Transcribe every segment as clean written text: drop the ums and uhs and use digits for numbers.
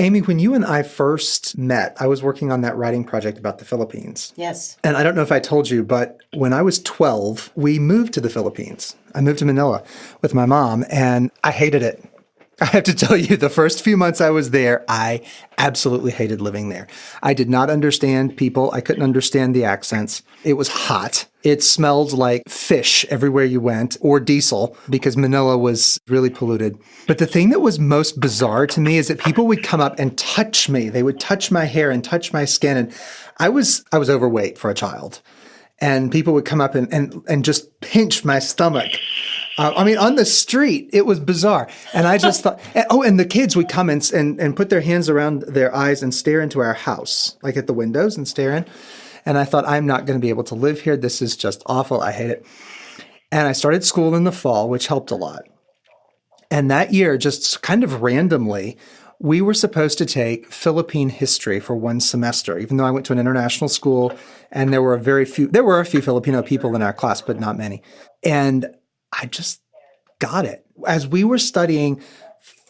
Amy, when you and I first met, I was working on that writing project about the Philippines. Yes. And I don't know if I told you, but when I was 12, we moved to the Philippines. I moved to Manila with my mom, and I hated it. I have to tell you, the first few months I was there, I absolutely hated living there. I did not understand people. I couldn't understand the accents. It was hot. It smelled like fish everywhere you went, or diesel, because Manila was really polluted. But the thing that was most bizarre to me is that people would come up and touch me. They would touch my hair and touch my skin. And I was overweight for a child. And people would come up and just pinch my stomach. On the street, it was bizarre. And I just thought, and the kids would come and put their hands around their eyes and stare into our house, like at the windows and stare in. And I thought, I'm not going to be able to live here. This is just awful. I hate it. And I started school in the fall, which helped a lot. And that year, just kind of randomly, we were supposed to take Philippine history for one semester, even though I went to an international school and there were a few Filipino people in our class, but not many. And I just got it. As we were studying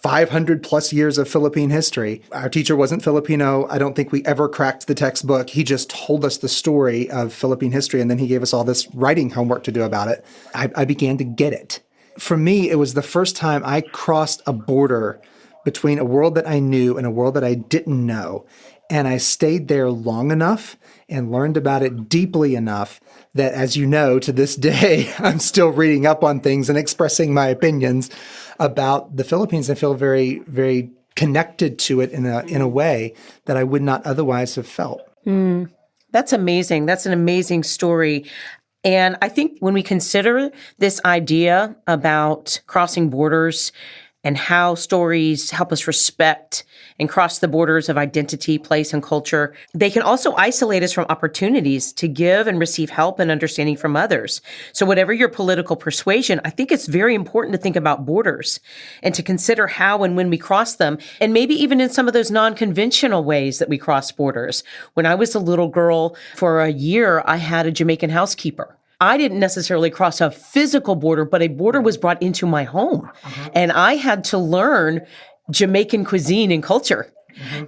500 plus years of Philippine history, our teacher wasn't Filipino. I don't think we ever cracked the textbook. He just told us the story of Philippine history, and then he gave us all this writing homework to do about it. I began to get it. For me, it was the first time I crossed a border between a world that I knew and a world that I didn't know. And I stayed there long enough and learned about it deeply enough that, as you know, to this day, I'm still reading up on things and expressing my opinions about the Philippines. I feel very, very connected to it in a way that I would not otherwise have felt. That's amazing. That's an amazing story. And I think when we consider this idea about crossing borders and how stories help us respect and cross the borders of identity, place, and culture, they can also isolate us from opportunities to give and receive help and understanding from others. So whatever your political persuasion, I think it's very important to think about borders and to consider how and when we cross them, and maybe even in some of those non-conventional ways that we cross borders. When I was a little girl, for a year, I had a Jamaican housekeeper. I didn't necessarily cross a physical border, but a border was brought into my home. And I had to learn Jamaican cuisine and culture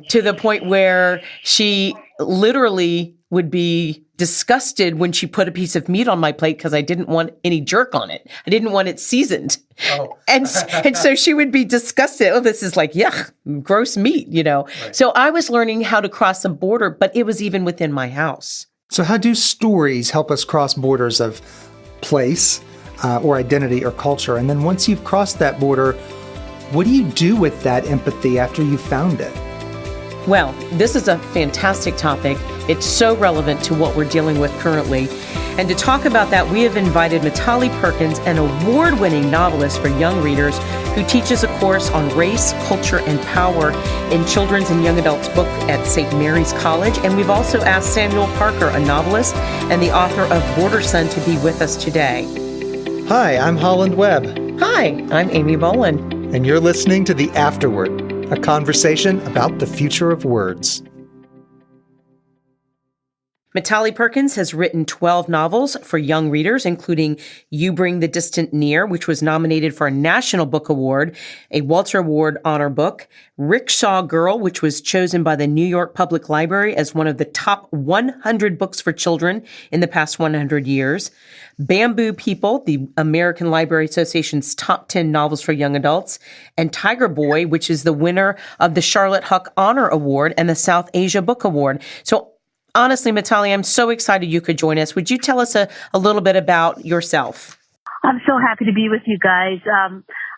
to the point where she literally would be disgusted when she put a piece of meat on my plate because I didn't want any jerk on it. I didn't want it seasoned. Oh. and so she would be disgusted. Oh, this is like, yuck, gross meat, Right. So I was learning how to cross a border, but it was even within my house. So how do stories help us cross borders of place or identity or culture? And then once you've crossed that border, what do you do with that empathy after you've found it? Well, this is a fantastic topic. It's so relevant to what we're dealing with currently. And to talk about that, we have invited Mitali Perkins, an award-winning novelist for young readers who teaches a course on race, culture, and power in children's and young adults book at St. Mary's College. And we've also asked Samuel Parker, a novelist and the author of Border Son, to be with us today. Hi, I'm Holland Webb. Hi, I'm Amy Boland. And you're listening to The Afterword, a conversation about the future of words. Mitali Perkins has written 12 novels for young readers, including You Bring the Distant Near, which was nominated for a National Book Award, a Walter Award honor book, Rickshaw Girl, which was chosen by the New York Public Library as one of the top 100 books for children in the past 100 years, Bamboo People, the American Library Association's top 10 novels for young adults, and Tiger Boy, which is the winner of the Charlotte Huck Honor Award and the South Asia Book Award. So honestly, Mitali, I'm so excited you could join us. Would you tell us a little bit about yourself? I'm so happy to be with you guys.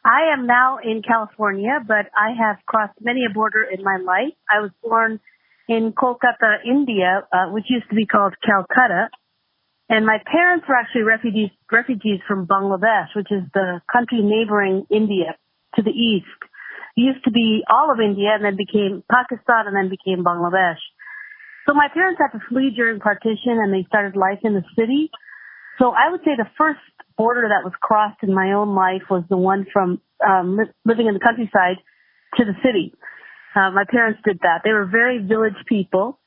I am now in California, but I have crossed many a border in my life. I was born in Kolkata, India, which used to be called Calcutta. And my parents were actually refugees from Bangladesh, which is the country neighboring India to the east. It used to be all of India and then became Pakistan and then became Bangladesh. So my parents had to flee during partition and they started life in the city. So I would say the first border that was crossed in my own life was the one from living in the countryside to the city. My parents did that. They were very village people.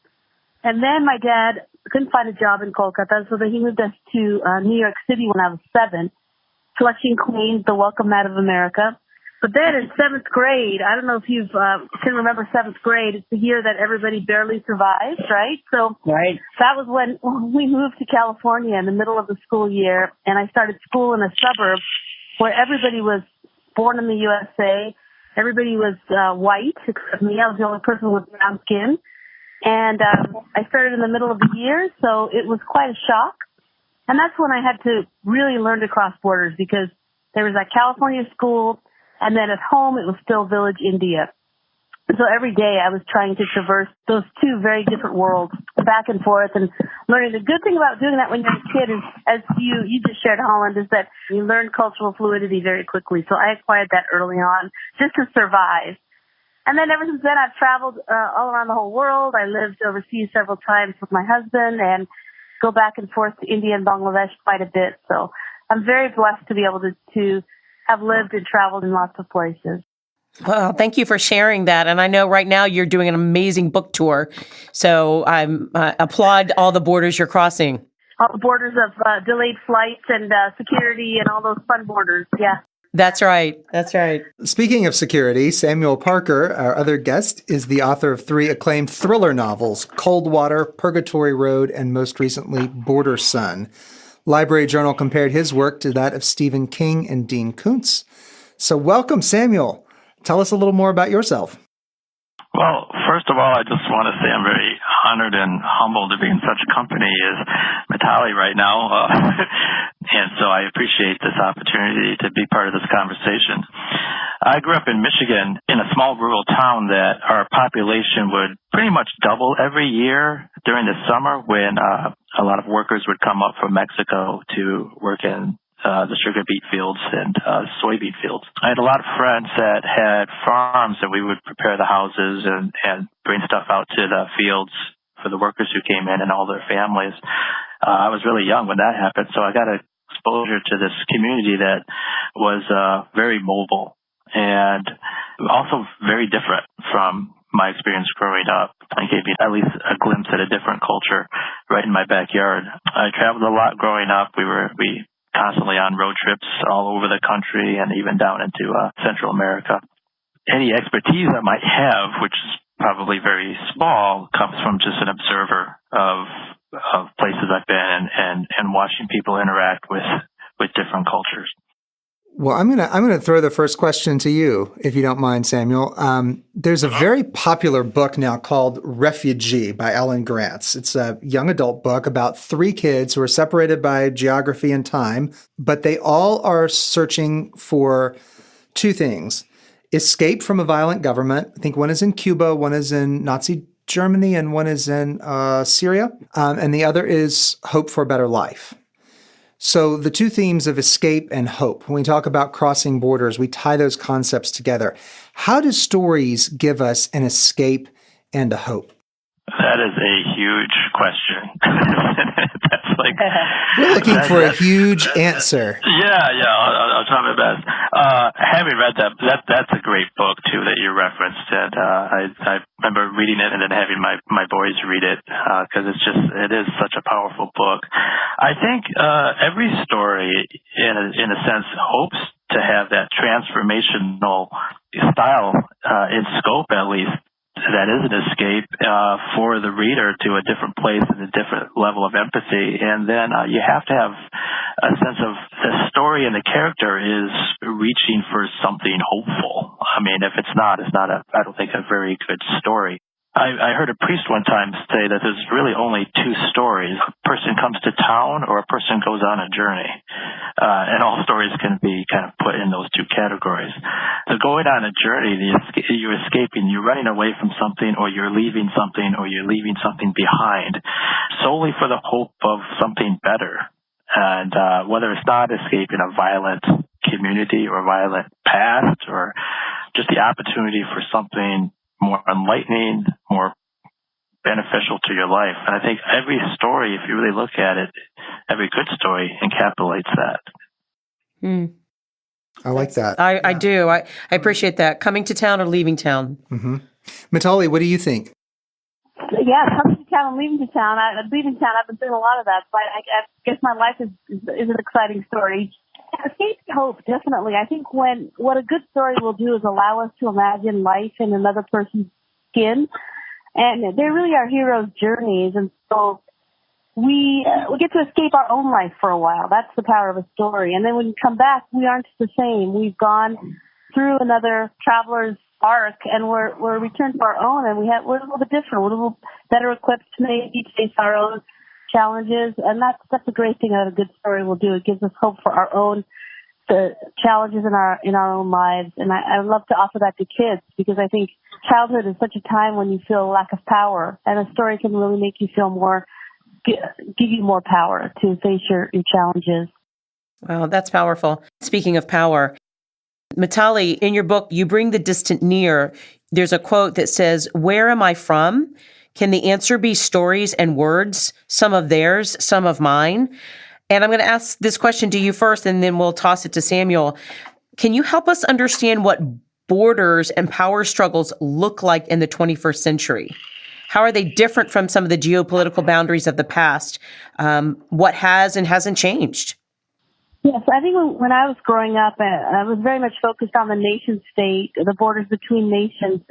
And then my dad couldn't find a job in Kolkata, so then he moved us to New York City when I was 7, Flushing, Queens, the welcome mat of America. But then in seventh grade, I don't know if you can remember seventh grade. It's the year that everybody barely survives, right? So that was when we moved to California in the middle of the school year, and I started school in a suburb where everybody was born in the USA. Everybody was white, except me. I was the only person with brown skin. And I started in the middle of the year, so it was quite a shock. And that's when I had to really learn to cross borders, because there was that California school, and then at home it was still Village India. So every day I was trying to traverse those two very different worlds back and forth and learning. The good thing about doing that when you're a kid is, as you just shared, Holland, is that you learn cultural fluidity very quickly. So I acquired that early on just to survive. And then ever since then, I've traveled all around the whole world. I lived overseas several times with my husband and go back and forth to India and Bangladesh quite a bit. So I'm very blessed to be able to have lived and traveled in lots of places. Well, thank you for sharing that. And I know right now you're doing an amazing book tour. So I applaud all the borders you're crossing. All the borders of delayed flights and security and all those fun borders. Yeah. That's right. That's right. Speaking of security, Samuel Parker, our other guest, is the author of 3 acclaimed thriller novels, Cold Water, Purgatory Road, and most recently, Border Sun. Library Journal compared his work to that of Stephen King and Dean Koontz. So welcome, Samuel. Tell us a little more about yourself. Well, first of all, I just want to say I'm very honored and humbled to be in such company as Mitali right now. And so I appreciate this opportunity to be part of this conversation. I grew up in Michigan in a small rural town that our population would pretty much double every year during the summer when a lot of workers would come up from Mexico to work in the sugar beet fields and soybean fields. I had a lot of friends that had farms that we would prepare the houses and bring stuff out to the fields for the workers who came in and all their families. I was really young when that happened, so I got exposure to this community that was very mobile and also very different from my experience growing up. It gave me at least a glimpse at a different culture right in my backyard. I traveled a lot growing up. We constantly on road trips all over the country and even down into Central America. Any expertise I might have, which is probably very small, comes from just an observer of places I've been and watching people interact with different cultures. Well, I'm gonna throw the first question to you, if you don't mind, Samuel. There's a very popular book now called Refugee by Ellen Grants. It's a young adult book about 3 kids who are separated by geography and time, but they all are searching for 2 things: escape from a violent government. I think one is in Cuba, one is in Nazi Germany, and one is in Syria, and the other is hope for a better life. So the 2 themes of escape and hope, when we talk about crossing borders, we tie those concepts together. How do stories give us an escape and a hope? That is a huge question. That's like we're looking for a huge answer. Yeah, I'll try my best. Having read that's a great book too that you referenced, and I remember reading it and then having my boys read it because it is such a powerful book. I think every story, in a sense, hopes to have that transformational style in scope, at least. That is an escape for the reader to a different place and a different level of empathy. And then you have to have a sense of the story and the character is reaching for something hopeful. I mean, if it's not, I don't think, a very good story. I heard a priest one time say that there's really only 2 stories. A person comes to town or a person goes on a journey. And all stories can be kind of put in those 2 categories. So going on a journey, you're escaping, you're running away from something, or you're leaving something behind solely for the hope of something better. And whether it's not escaping a violent community or violent past or just the opportunity for something more enlightening, more beneficial to your life. And I think every story, if you really look at it, every good story encapsulates that. I like that. I do. I appreciate that. Coming to town or leaving town. Mm-hmm. Mitali, what do you think? Yeah, coming to town and leaving to town. Leaving town, I've been doing a lot of that. But I guess my life is an exciting story. Faith and hope, definitely. I think what a good story will do is allow us to imagine life in another person's skin. And they really are heroes' journeys. And so we get to escape our own life for a while. That's the power of a story. And then when you come back, we aren't the same. We've gone through another traveler's arc, and we're returned to our own, and we're a little bit different. We're a little better equipped to maybe face our own challenges, and that's a great thing that a good story will do. It gives us hope for our own the challenges in our own lives, and I love to offer that to kids because I think childhood is such a time when you feel a lack of power, and a story can really make you feel more, give you more power to face your challenges. Wow, that's powerful. Speaking of power, Mitali, in your book, You Bring the Distant Near. There's a quote that says, "Where am I from? Can the answer be stories and words, some of theirs, some of mine?" And I'm going to ask this question to you first, and then we'll toss it to Samuel. Can you help us understand what borders and power struggles look like in the 21st century? How are they different from some of the geopolitical boundaries of the past? What has and hasn't changed? Yes, I think when I was growing up, I was very much focused on the nation state, the borders between nations.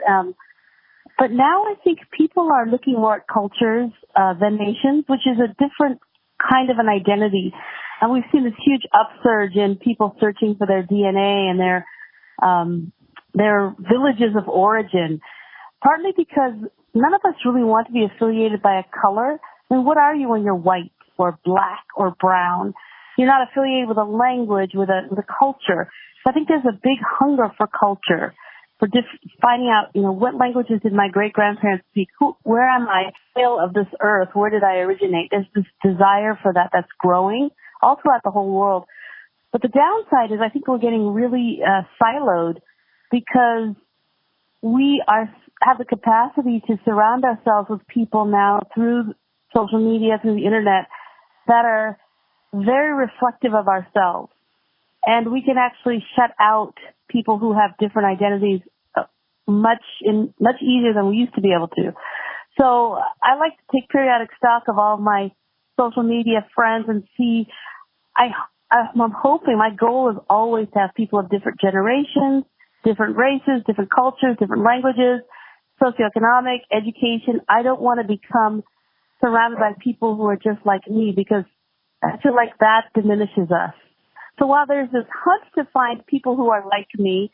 But now I think people are looking more at cultures than nations, which is a different kind of an identity. And we've seen this huge upsurge in people searching for their DNA and their villages of origin, partly because none of us really want to be affiliated by a color. I mean, what are you when you're white or black or brown? You're not affiliated with a language, with a culture. So I think there's a big hunger for culture, for finding out, what languages did my great-grandparents speak? Where am I? Soil of this earth, where did I originate? There's this desire for that that's growing all throughout the whole world. But the downside is I think we're getting really siloed because we have the capacity to surround ourselves with people now through social media, through the internet, that are very reflective of ourselves. And we can actually shut out people who have different identities much easier than we used to be able to. So I like to take periodic stock of all of my social media friends and see, I'm hoping, my goal is always to have people of different generations, different races, different cultures, different languages, socio-economic, education. I don't want to become surrounded by people who are just like me because I feel like that diminishes us. So while there's this hunt to find people who are like me,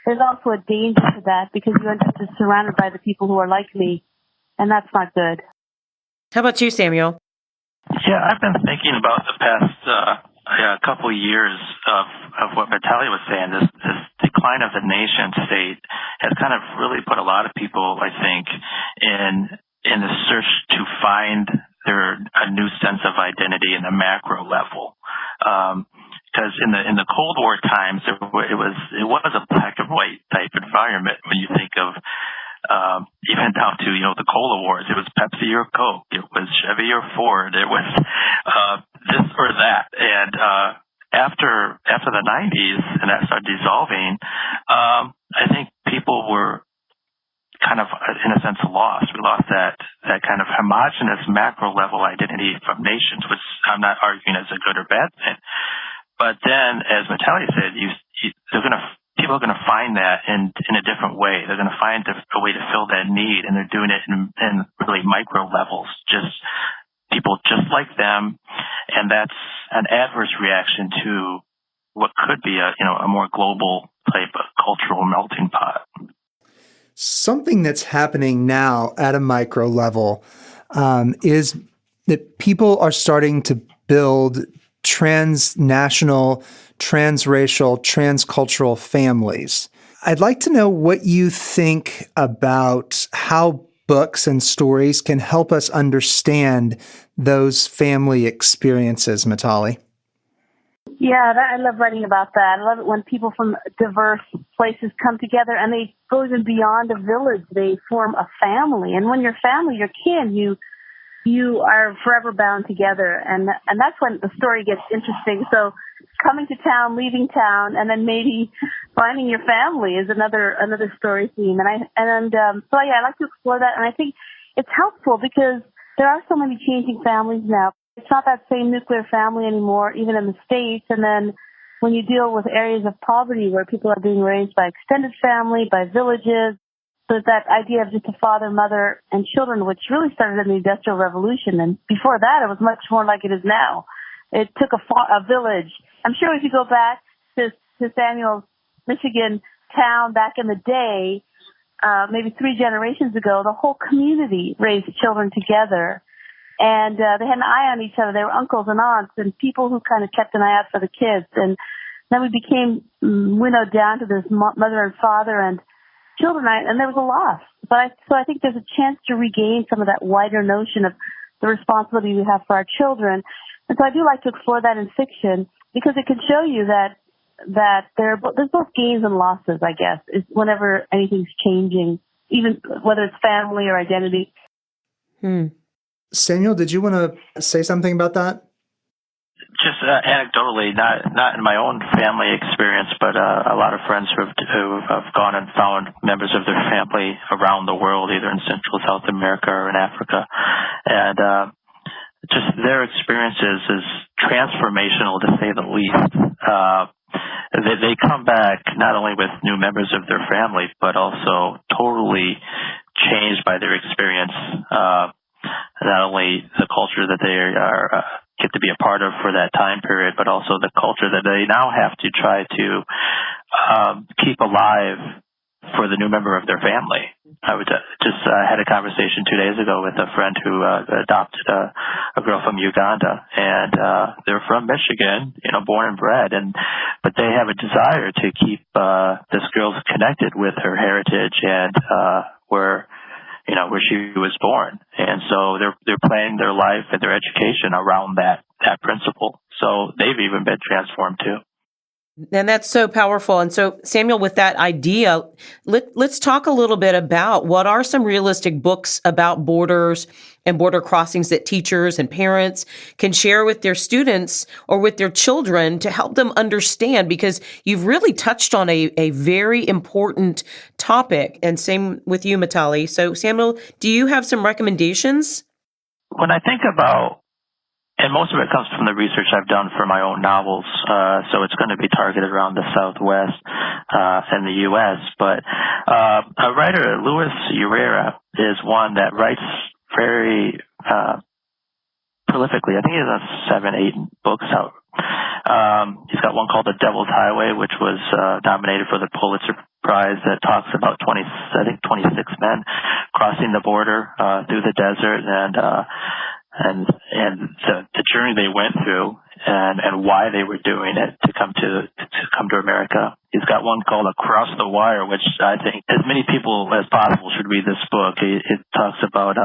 there's also a danger to that because you end up just surrounded by the people who are like me, and that's not good. How about you, Samuel? Yeah, I've been thinking about the past couple of years of what Mitali was saying. This decline of the nation state has kind of really put a lot of people, I think, in the search to find a new sense of identity in the macro level. Because in the Cold War times, it was a black and white type environment. When you think of even down to the Cola Wars, it was Pepsi or Coke, it was Chevy or Ford, it was this or that. And after the 90s, and that started dissolving, I think people were kind of, in a sense, lost. We lost that kind of homogenous macro level identity from nations, which I'm not arguing is a good or bad thing. But then, as Mitali said, people are going to find that in a different way. They're going to find a way to fill that need, and they're doing it in really micro levels, just people just like them, and that's an adverse reaction to what could be a more global type of cultural melting pot. Something that's happening now at a micro level is that people are starting to build transnational, transracial, transcultural families. I'd like to know what you think about how books and stories can help us understand those family experiences, Mitali. Yeah, I love writing about that. I love it when people from diverse places come together and they go even beyond a village. They form a family. And when you're family, you're kin, you are forever bound together. And that's when the story gets interesting. So coming to town, leaving town, and then maybe finding your family is another story theme. So I like to explore that. And I think it's helpful because there are so many changing families now. It's not that same nuclear family anymore, even in the States. And then when you deal with areas of poverty where people are being raised by extended family, by villages. So that idea of just a father, mother, and children, which really started in the Industrial Revolution. And before that, it was much more like it is now. It took a village. I'm sure if you go back to Samuel's Michigan town back in the day, maybe 3 generations ago, the whole community raised children together. And they had an eye on each other. They were uncles and aunts and people who kind of kept an eye out for the kids. And then we became winnowed down to this mother and father and children, and there was a loss. So I think there's a chance to regain some of that wider notion of the responsibility we have for our children. And so I do like to explore that in fiction because it can show you that there's both gains and losses, I guess, is whenever anything's changing, even whether it's family or identity. Samuel, did you want to say something about that? Just anecdotally, not in my own family experience, but a lot of friends who have gone and found members of their family around the world, either in Central South America or in Africa, and just their experiences is transformational, to say the least. They come back not only with new members of their family, but also totally changed by their experience. Not only the culture that they are get to be a part of for that time period, but also the culture that they now have to try to keep alive for the new member of their family. I had a conversation 2 days ago with a friend who adopted a girl from Uganda, and they're from Michigan, born and bred, but they have a desire to keep this girl connected with her heritage and where she was born. And so they're planning their life and their education around that principle. So they've even been transformed too. And that's so powerful. And so, Samuel, with that idea, let's talk a little bit about what are some realistic books about borders and border crossings that teachers and parents can share with their students or with their children to help them understand, because you've really touched on a very important topic. And same with you, Mitali. So, Samuel, do you have some recommendations? When I think about, and most of it comes from the research I've done for my own novels, so it's going to be targeted around the Southwest and the U.S. But a writer, Luis Urrea, is one that writes very prolifically. I think he has 7-8 books out. He's got one called The Devil's Highway, which was nominated for the Pulitzer Prize, that talks about 26 men crossing the border through the desert and the journey they went through and why they were doing it to come to America. He's got one called Across the Wire, which I think as many people as possible should read this book. It talks about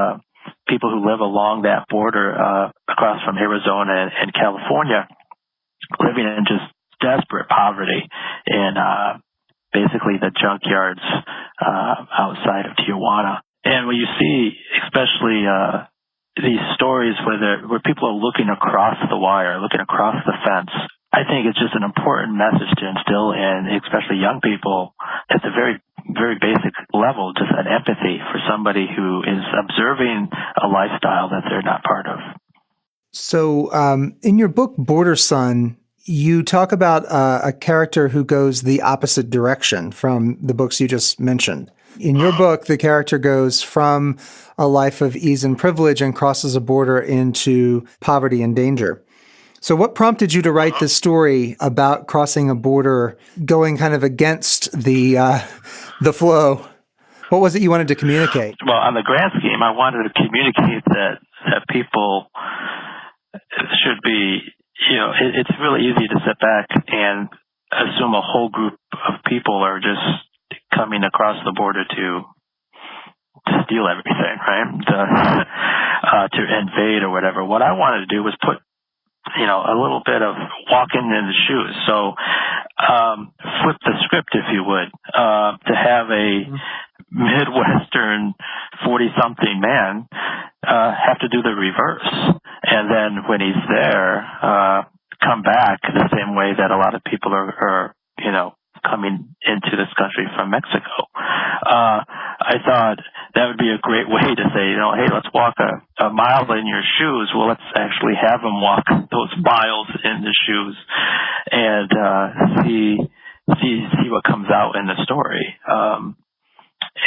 people who live along that border across from Arizona and California, living in just desperate poverty in basically the junkyards outside of Tijuana. And when you see, especially these stories where people are looking across the wire, looking across the fence, I think it's just an important message to instill in, especially young people, at the very, very basic level, just an empathy for somebody who is observing a lifestyle that they're not part of. So in your book, Border Son, you talk about a character who goes the opposite direction from the books you just mentioned. In your book, the character goes from a life of ease and privilege and crosses a border into poverty and danger. So what prompted you to write this story about crossing a border, going kind of against the flow? What was it you wanted to communicate? Well, on the grand scheme, I wanted to communicate that people should be, it's really easy to sit back and assume a whole group of people are just coming across the border to steal everything, right? To invade or whatever. What I wanted to do was put, a little bit of walking in the shoes. So, flip the script, if you would, to have a Midwestern 40-something man, have to do the reverse. And then when he's there, come back the same way that a lot of people are coming into this country from Mexico. I thought that would be a great way to say, hey, let's walk a mile in your shoes. Well, let's actually have them walk those miles in the shoes and see what comes out in the story.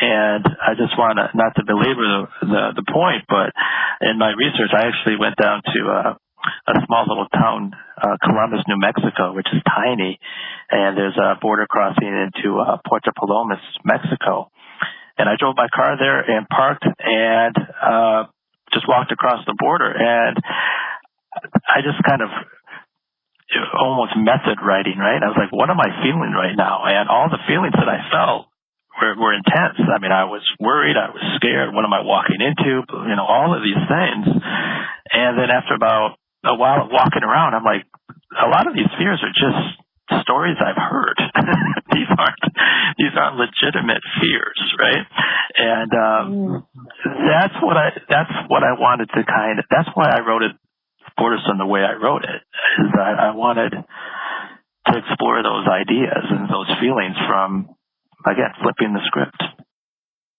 And I just want to, not to belabor the point, but in my research, I actually went down to a small little town, Columbus, New Mexico, which is tiny, and there's a border crossing into Puerto Palomas, Mexico. And I drove my car there and parked and just walked across the border, and I just kind of almost method writing, right? I was like, what am I feeling right now? And all the feelings that I felt were intense. I mean, I was worried, I was scared. What am I walking into? All of these things. And then after about a while of walking around, I'm like, a lot of these fears are just stories I've heard. These aren't legitimate fears, right? And that's what I wanted to that's why I wrote it, Borderson, the way I wrote it, is I wanted to explore those ideas and those feelings from, again, flipping the script.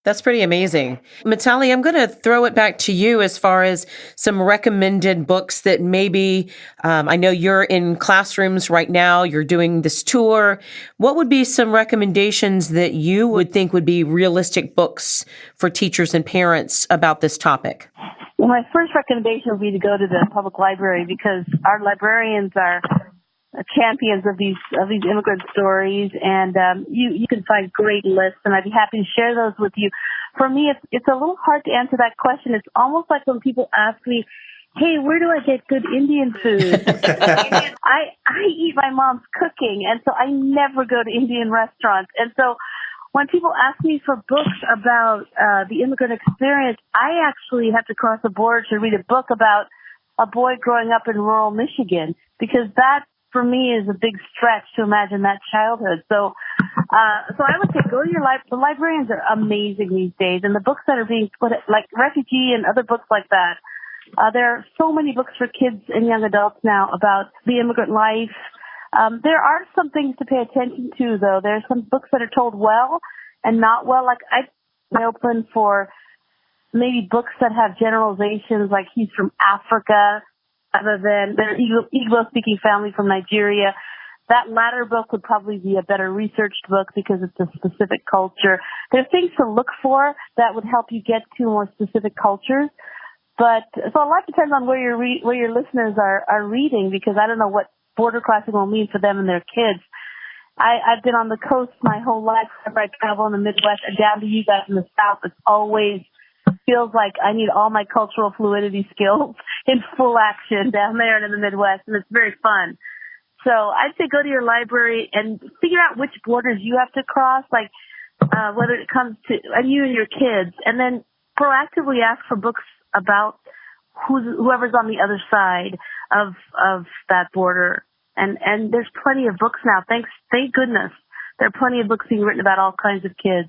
That's pretty amazing. Mitali, I'm going to throw it back to you as far as some recommended books that maybe, I know you're in classrooms right now, you're doing this tour. What would be some recommendations that you would think would be realistic books for teachers and parents about this topic? Well, my first recommendation would be to go to the public library, because our librarians are champions of these immigrant stories, and you can find great lists, and I'd be happy to share those with you. For me, it's a little hard to answer that question. It's almost like when people ask me, hey, where do I get good Indian food? I eat my mom's cooking, and so I never go to Indian restaurants. And so when people ask me for books about the immigrant experience, I actually have to cross the border to read a book about a boy growing up in rural Michigan, because that, for me, is a big stretch to imagine that childhood. So I would say go to your the librarians are amazing these days, and the books that are being put, like Refugee and other books like that. There are so many books for kids and young adults now about the immigrant life. There are some things to pay attention to, though. There are some books that are told well and not well. Like I'm open for maybe books that have generalizations, like he's from Africa, other than their Igbo-speaking family from Nigeria. That latter book would probably be a better researched book because it's a specific culture. There are things to look for that would help you get to more specific cultures. But so a lot depends on where your listeners are reading, because I don't know what border crossing will mean for them and their kids. I've been on the coast my whole life. Whenever I travel in the Midwest and down to you guys in the South, it's always feels like I need all my cultural fluidity skills in full action down there and in the Midwest, and it's very fun. So I'd say go to your library and figure out which borders you have to cross, like whether it comes to you and your kids, and then proactively ask for books about whoever's on the other side of that border. And there's plenty of books now. Thank goodness. There are plenty of books being written about all kinds of kids.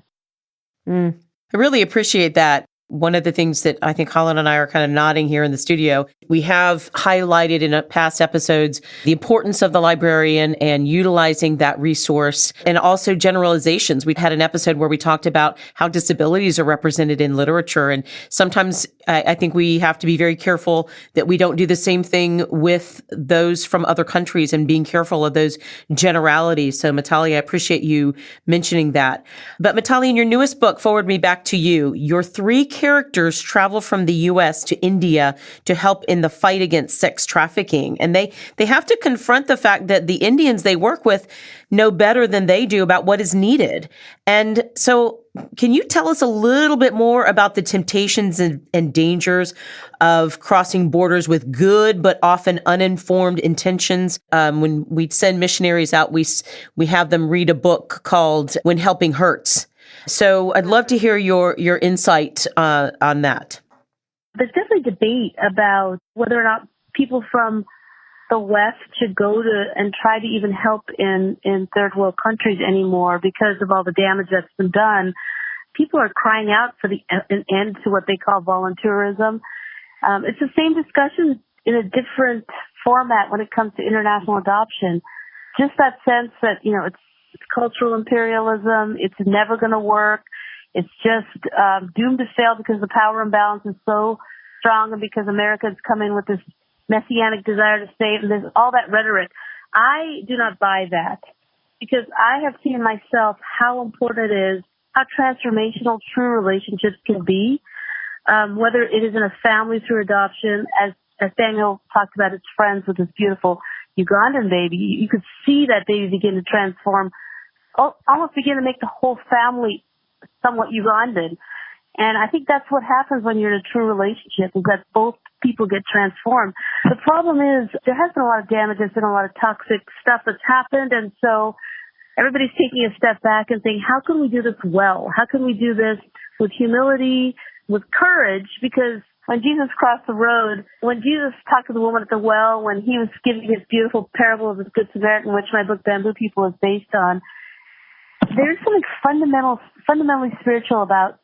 I really appreciate that. One of the things that I think Colin and I are kind of nodding here in the studio, we have highlighted in past episodes the importance of the librarian and utilizing that resource, and also generalizations. We had an episode where we talked about how disabilities are represented in literature. And sometimes I think we have to be very careful that we don't do the same thing with those from other countries, and being careful of those generalities. So Mitali, I appreciate you mentioning that. But Mitali, in your newest book, Forward Me Back to You, your 3 characters travel from the U.S. to India to help in the fight against sex trafficking. And they have to confront the fact that the Indians they work with know better than they do about what is needed. And so can you tell us a little bit more about the temptations and dangers of crossing borders with good but often uninformed intentions? When we send missionaries out, we have them read a book called When Helping Hurts. So I'd love to hear your insight on that. There's definitely debate about whether or not people from the West should go to and try to even help in third world countries anymore because of all the damage that's been done. People are crying out for an end to what they call volunteerism. It's the same discussion in a different format when it comes to international adoption. Just that sense that, it's It's cultural imperialism. It's never going to work. It's just doomed to fail because the power imbalance is so strong and because Americans come in with this messianic desire to save, and there's all that rhetoric. I do not buy that because I have seen myself how important it is, how transformational true relationships can be, whether it is in a family through adoption, as Daniel talked about his friends with this beautiful Ugandan baby. You could see that baby begin to transform, almost begin to make the whole family somewhat Ugandan. And I think that's what happens when you're in a true relationship, is that both people get transformed. The problem is there has been a lot of damage, there's been a lot of toxic stuff that's happened, and so everybody's taking a step back and saying, how can we do this well? How can we do this with humility, with courage? Because when Jesus crossed the road, when Jesus talked to the woman at the well, when he was giving his beautiful parable of the Good Samaritan, which my book Bamboo People is based on, there's something fundamentally spiritual about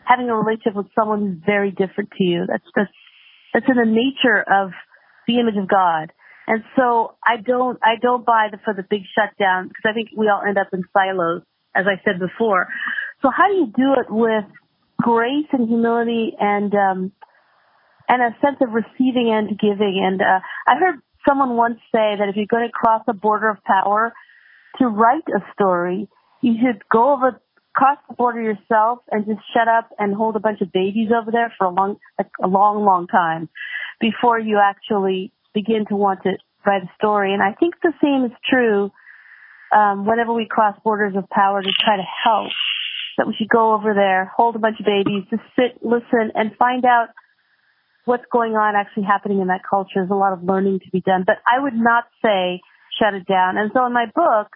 having a relationship with someone who's very different to you. That's in the nature of the image of God. And so I don't buy for the big shutdown, because I think we all end up in silos, as I said before. So how do you do it with grace and humility and a sense of receiving and giving? And I heard someone once say that if you're going to cross a border of power, to write a story, you should cross the border yourself and just shut up and hold a bunch of babies over there for a long time before you actually begin to want to write a story. And I think the same is true whenever we cross borders of power to try to help, that we should go over there, hold a bunch of babies, just sit, listen, and find out what's going on actually happening in that culture. There's a lot of learning to be done. But I would not say shut it down. And so in my book,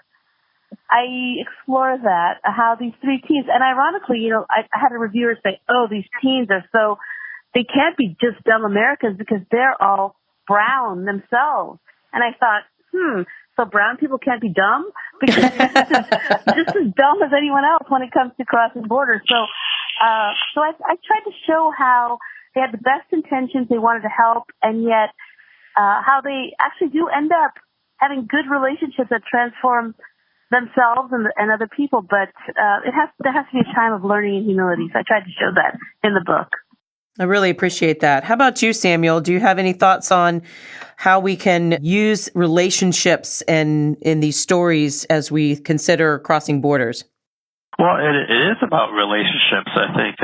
I explore that, how these three teens, and ironically, I had a reviewer say, oh, these teens they can't be just dumb Americans because they're all brown themselves. And I thought, so brown people can't be dumb? Because just as dumb as anyone else when it comes to crossing borders. So I tried to show how they had the best intentions, they wanted to help, and yet how they actually do end up having good relationships that transform themselves and other people, but there has to be a time of learning and humility. So I tried to show that in the book. I really appreciate that. How about you, Samuel? Do you have any thoughts on how we can use relationships in these stories as we consider crossing borders? Well, it is about relationships. I think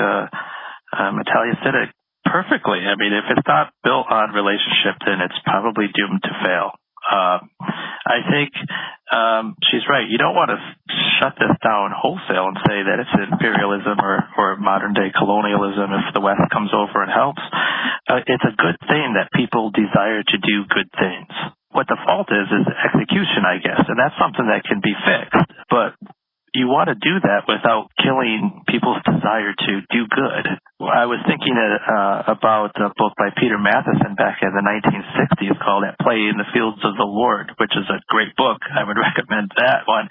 Mitali said it perfectly. I mean, if it's not built on relationship, then it's probably doomed to fail. I think she's right. You don't want to shut this down wholesale and say that it's imperialism or modern day colonialism if the West comes over and helps. It's a good thing that people desire to do good things. What the fault is execution, I guess, and that's something that can be fixed. But you want to do that without killing people's desire to do good. I was thinking about a book by Peter Matheson back in the 1960s called At Play in the Fields of the Lord, which is a great book. I would recommend that one,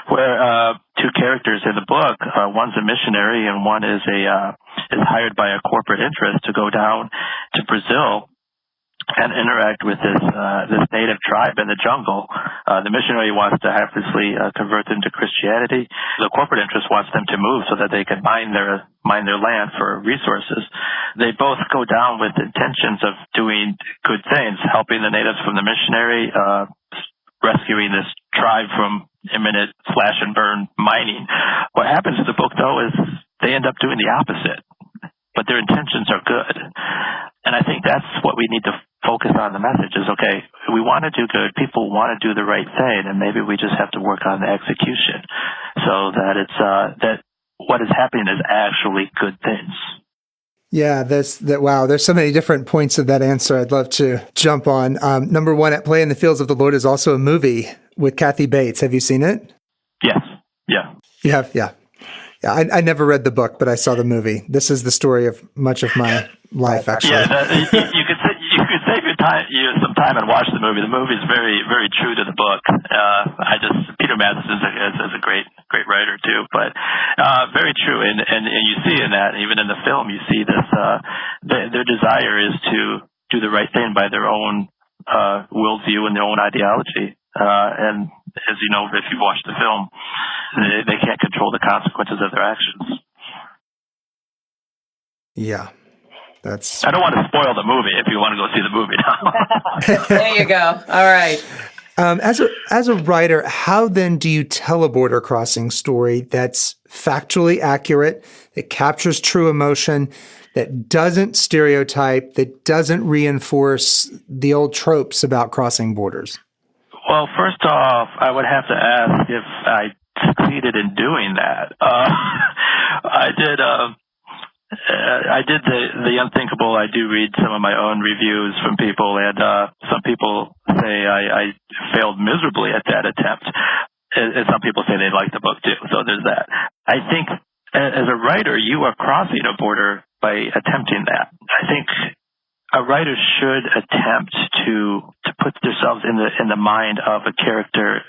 where two characters in the book, one's a missionary and one is hired by a corporate interest to go down to Brazil and interact with this native tribe in the jungle. The missionary wants to obviously convert them to Christianity. The corporate interest wants them to move so that they can mine their land for resources. They both go down with intentions of doing good things, helping the natives from the missionary, rescuing this tribe from imminent slash and burn mining. What happens in the book, though, is they end up doing the opposite, but their intentions are good. And I think that's what we need to focus on. The message is, okay, we want to do good, people want to do the right thing, and maybe we just have to work on the execution so that it's that what is happening is actually good things. Yeah, wow, there's so many different points of that answer I'd love to jump on. Number one, At Play in the Fields of the Lord is also a movie with Kathy Bates. Have you seen it? Yes. Yeah. You have? Yeah. Yeah, I never read the book, but I saw the movie. This is the story of much of my life, actually. Yeah, you could save some time and watch the movie. The movie is very, very true to the book. Peter Matheson is a great writer too, but very true. And you see in that, even in the film, you see this. Their desire is to do the right thing by their own worldview and their own ideology. And as you know, if you've watched the film, they can't control the consequences of their actions. Yeah. That's. I don't want to spoil the movie if you want to go see the movie now. There you go. All right. As a writer, how then do you tell a border crossing story that's factually accurate, that captures true emotion, that doesn't stereotype, that doesn't reinforce the old tropes about crossing borders? Well, first off, I would have to ask if I succeeded in doing that. I did the unthinkable. I do read some of my own reviews from people, and some people say I failed miserably at that attempt. And some people say they like the book too. So there's that. I think as a writer, you are crossing a border by attempting that. I think a writer should attempt to put themselves in the mind of a character,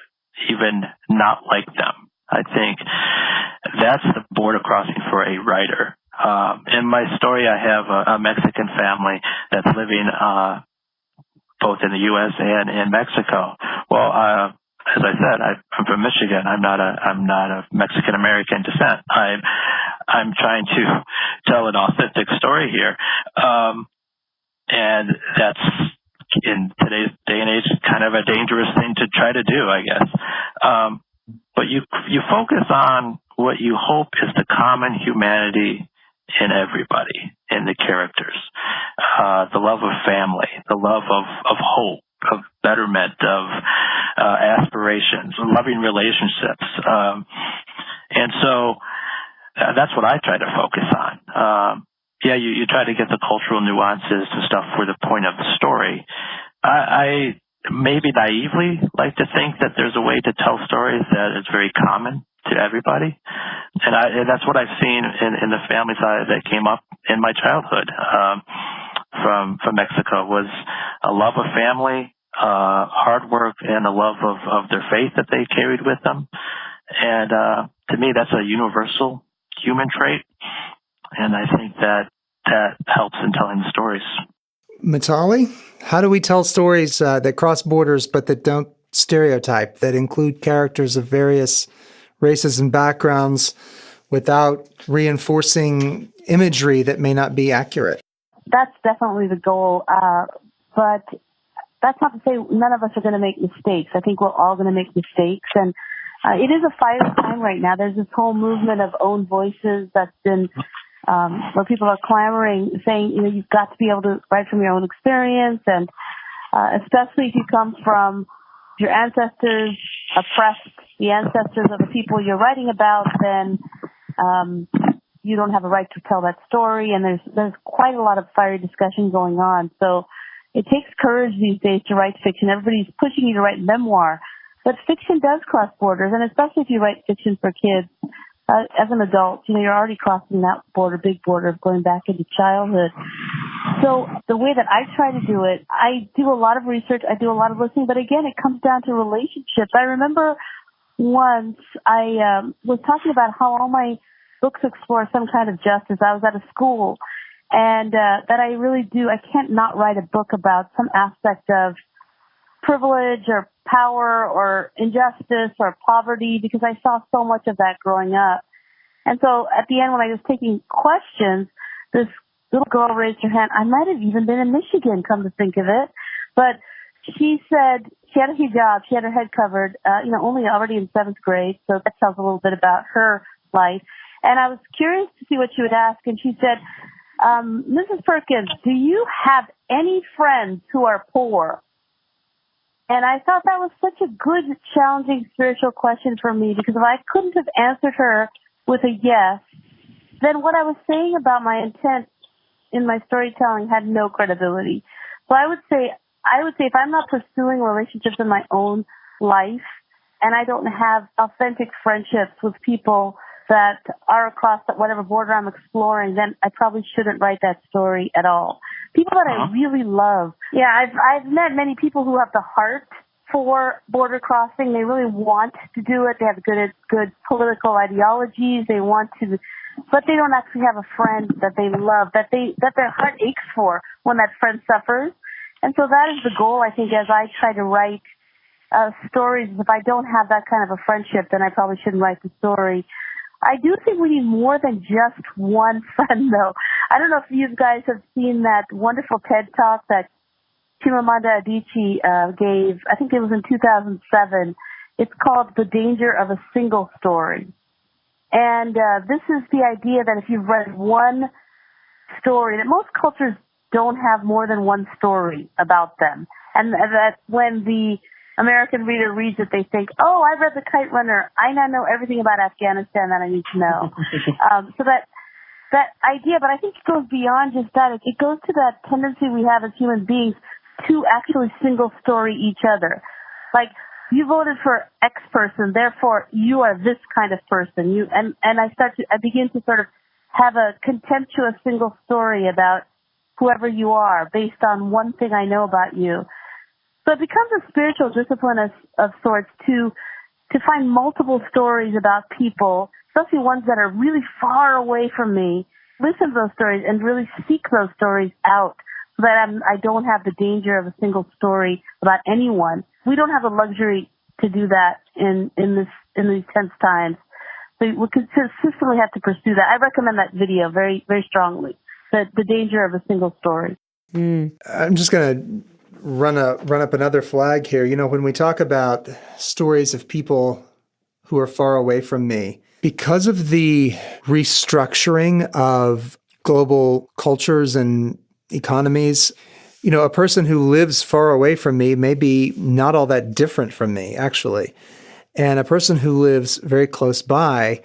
even not like them. I think that's the border crossing for a writer. In my story, I have a Mexican family that's living both in the U.S. and in Mexico. Well, as I said, I'm from Michigan. I'm not a Mexican American descent. I'm trying to tell an authentic story here, and that's in today's day and age kind of a dangerous thing to try to do, I guess. But you focus on what you hope is the common humanity in everybody, in the characters, the love of family, the love of hope, of betterment, of aspirations, loving relationships. And so that's what I try to focus on. You try to get the cultural nuances and stuff for the point of the story. I maybe naively like to think that there's a way to tell stories that is very common to everybody. And that's what I've seen in the family side that came up in my childhood from Mexico, was a love of family, hard work, and a love of their faith that they carried with them. And to me, that's a universal human trait. And I think that helps in telling the stories. Mitali, how do we tell stories that cross borders but that don't stereotype, that include characters of various races and backgrounds without reinforcing imagery that may not be accurate? That's definitely the goal. But that's not to say none of us are going to make mistakes. I think we're all going to make mistakes. And it is a fiery time right now. There's this whole movement of own voices that's been where people are clamoring, saying, you've got to be able to write from your own experience. And especially if you come from your ancestors oppressed, the ancestors of the people you're writing about, then you don't have a right to tell that story. And there's quite a lot of fiery discussion going on. So it takes courage these days to write fiction. Everybody's pushing you to write memoir. But fiction does cross borders, and especially if you write fiction for kids. As an adult, you're already crossing that border, big border of going back into childhood. So the way that I try to do it, I do a lot of research, I do a lot of listening, but again, it comes down to relationships. I remember once I was talking about how all my books explore some kind of justice. I was at a school, and that I really do, I can't not write a book about some aspect of privilege or power or injustice or poverty, because I saw so much of that growing up. And so at the end, when I was taking questions, this little girl raised her hand. I might have even been in Michigan, come to think of it. But she said she had a hijab, she had her head covered, only already in 7th grade. So that tells a little bit about her life. And I was curious to see what she would ask. And she said, Mrs. Perkins, do you have any friends who are poor? And I thought that was such a good, challenging spiritual question for me, because if I couldn't have answered her with a yes, then what I was saying about my intent in my storytelling had no credibility. So I would say if I'm not pursuing relationships in my own life, and I don't have authentic friendships with people that are across whatever border I'm exploring, then I probably shouldn't write that story at all. People that I really love. Yeah, I've met many people who have the heart for border crossing. They really want to do it. They have good political ideologies. They want to, but they don't actually have a friend that they love, that their heart aches for when that friend suffers. And so that is the goal, I think, as I try to write stories. If I don't have that kind of a friendship, then I probably shouldn't write the story. I do think we need more than just one friend, though. I don't know if you guys have seen that wonderful TED Talk that Chimamanda Adichie gave. I think it was in 2007. It's called The Danger of a Single Story. And this is the idea that if you've read one story, that most cultures don't have more than one story about them. And that when the American reader reads it, they think, oh, I read The Kite Runner. I now know everything about Afghanistan that I need to know. So that idea, but I think it goes beyond just that. It goes to that tendency we have as human beings to actually single story each other. Like, you voted for X person, therefore you are this kind of person. I begin to sort of have a contemptuous single story about whoever you are based on one thing I know about you. So it becomes a spiritual discipline of sorts to find multiple stories about people, especially ones that are really far away from me, listen to those stories and really seek those stories out so that I don't have the danger of a single story about anyone. We don't have the luxury to do that in these tense times. So we consistently have to pursue that. I recommend that video very, very strongly, the danger of a single story. I'm just going to run up another flag here. You know, when we talk about stories of people who are far away from me, because of the restructuring of global cultures and economies, you know, a person who lives far away from me may be not all that different from me, actually. And a person who lives very close by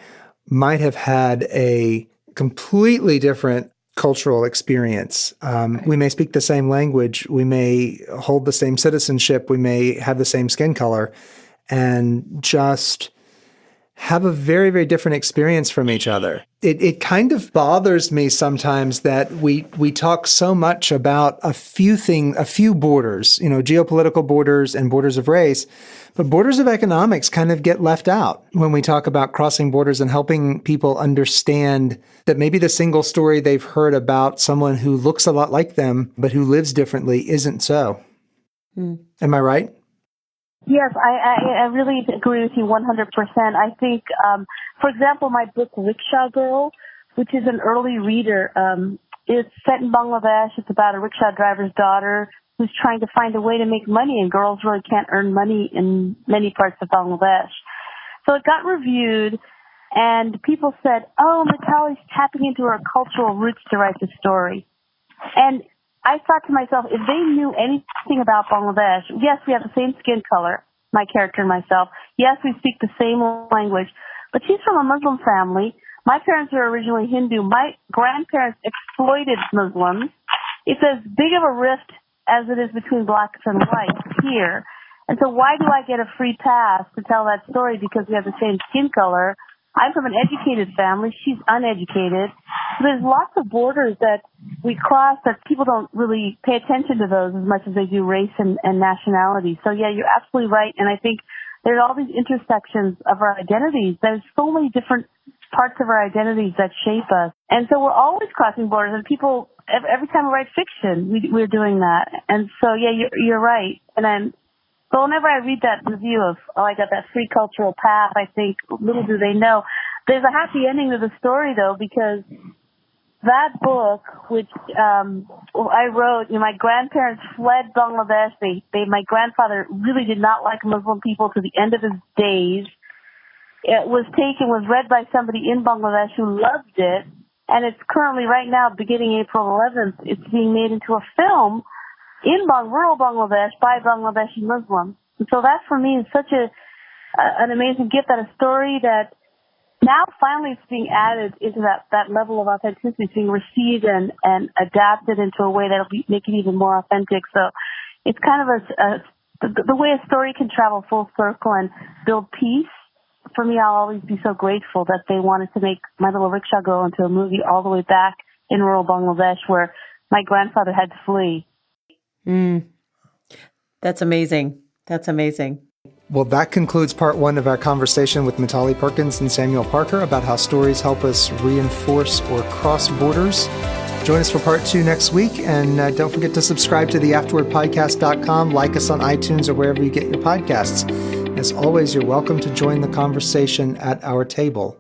might have had a completely different cultural experience. We may speak the same language. We may hold the same citizenship. We may have the same skin color and just have a very, very different experience from each other. It kind of bothers me sometimes that we talk so much about a few borders, you know, geopolitical borders and borders of race, but borders of economics kind of get left out when we talk about crossing borders and helping people understand that maybe the single story they've heard about someone who looks a lot like them but who lives differently isn't so. Am I right? Yes, I really agree with you 100%. I think, for example, my book, Rickshaw Girl, which is an early reader, it's set in Bangladesh. It's about a rickshaw driver's daughter who's trying to find a way to make money, and girls really can't earn money in many parts of Bangladesh. So it got reviewed, and people said, oh, Mitali's tapping into her cultural roots to write the story. And I thought to myself, if they knew anything about Bangladesh, yes, we have the same skin color, my character and myself. Yes, we speak the same language, but she's from a Muslim family. My parents were originally Hindu. My grandparents exploited Muslims. It's as big of a rift as it is between blacks and whites here. And so why do I get a free pass to tell that story because we have the same skin color? I'm from an educated family. She's uneducated. So there's lots of borders that we cross that people don't really pay attention to those as much as they do race and nationality. So, yeah, you're absolutely right. And I think there's all these intersections of our identities. There's so many different parts of our identities that shape us. And so we're always crossing borders. And people, every time we write fiction, we're doing that. And so, yeah, you're right. So whenever I read that review of, I got that free cultural path, I think, little do they know. There's a happy ending to the story, though, because that book, which I wrote, my grandparents fled Bangladesh. My grandfather really did not like Muslim people to the end of his days. It was read by somebody in Bangladesh who loved it, and it's currently, right now, beginning April 11th, it's being made into a film in rural Bangladesh by Bangladeshi Muslims. And so that for me is such an amazing gift, that a story that now finally it's being added into that level of authenticity. It's being received and adapted into a way that'll make it even more authentic. So it's kind of the way a story can travel full circle and build peace. For me, I'll always be so grateful that they wanted to make My Little Rickshaw Girl into a movie all the way back in rural Bangladesh where my grandfather had to flee. That's amazing. That's amazing. Well, that concludes part one of our conversation with Mitali Perkins and Samuel Parker about how stories help us reinforce or cross borders. Join us for part 2 next week. And don't forget to subscribe to the afterwordpodcast.com, like us on iTunes or wherever you get your podcasts. As always, you're welcome to join the conversation at our table.